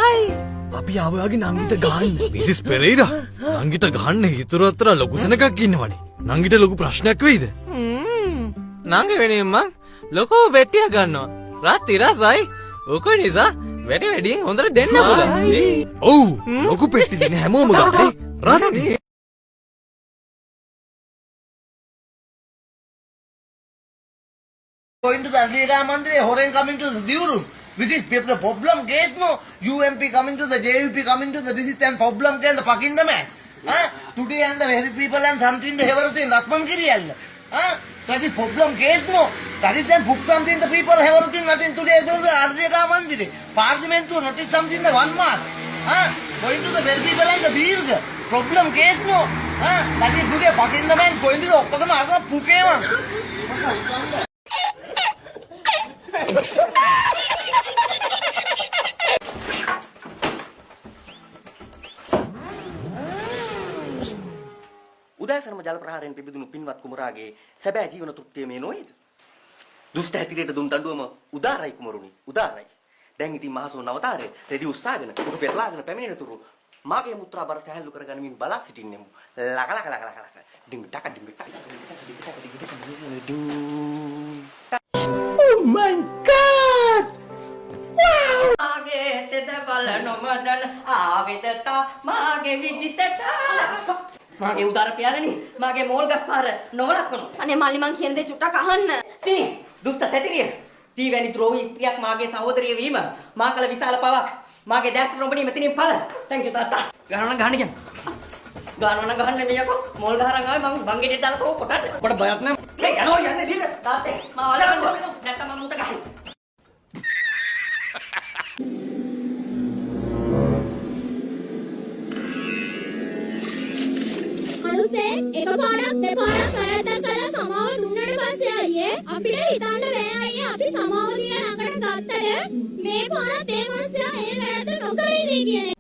අයි අපි ආවයාගේ නංගිට ගහන්න. මිසිස් පෙරේරා නංගිට ගහන්න හිතුරු අතර ලොකු සෙනගක් ඉන්නවනේ. නංගිට ලොකු ප්‍රශ්නයක් වෙයිද? නංගි වෙනුවෙන් මං ලොකු බෙට්ටියක් ගන්නවා. රාත්‍රී රසයි. ඔක නිසා වැඩි හොඳට දෙන්න පුළුවන්. ඔව් ලොකු පෙට්ටි දින හැමෝම ගන්නේ. රාත්‍රී going to the Azlira Mandre, Horen coming to the Diuru. This is the problem case, no? UMP coming to the JVP coming to the this is and problem case, the fucking the man. Today and the very people and something the everything, Lakman Kiriel. That is problem case, no? That is then book something the people have everything, nothing today, the Azlira Mandre. Parliament to notice something the 1 month. Going to the very people and the Dirg. Problem case, no? That is today fucking the man going to the Okakama Pukema. උදෑසනම ජල ප්‍රහාරයෙන් පිබිදුණු පින්වත් කුමරාගේ සැබෑ ජීවන තෘප්තිය මේ නොවේද? දුෂ්ට හැතිරේට දුන් දඬුවම උදාරයි කුමරුනි, උදාරයි. දැන් ඉතින් මහසෝ නවතාරේ රෙදි උස්සාගෙන උඩු පෙරලාගෙන පැමිණෙනතුරු මාගේ මුත්‍රා බර සැහැල්ලු කරගනිමින් බලා සිටින්නෙමු. ලක ලක ලක ලක ලක. ඩිං ටක ඩිං ටක ඩිං. Oh my god! මාගේ තෙද බල නොමදන ආවෙදට මාගේ විජිතට මාගේ උදාර පියාණනි මාගේ මෝල් ගස් පාර නොවලක්වනු අනේ මල්ලි මං කියන දේ චුට්ටක් අහන්න. තී දුෂ්ට සැතිරිය තී වැනි ද්‍රෝහී ස්ත්‍රියක් මාගේ සහෝදරිය වීම මා කළ විශාල පවක් මාගේ දැස් නොබණී මෙතනින් පළ. thank you තාත්තා. ගහනවා ගහන්න කියන්න. ගහනවා ගහන්න මෙයකෝ මෝල් ගහරන් ආවේ මං බංගෙඩියට දාලා තෝ කොටන්න. කොට බයක් නැහැ. මේ යනවා යන්නේ ලිද තාත්තේ මා වලවන්න නැත්තම් මම මුට ගහයි. අනුසේ එකපාරක් දෙපාරක් කරද්දක් කළා සමාව දුන්නට පස්සේ අයියේ අපිට හිතන්න බෑ අයියේ අපි සමාව දීලා ළඟට ගත්තට මේ පාරත් ඒ මිනිස්සයා ඒ වැරද්ද නොකරේද කියන එක.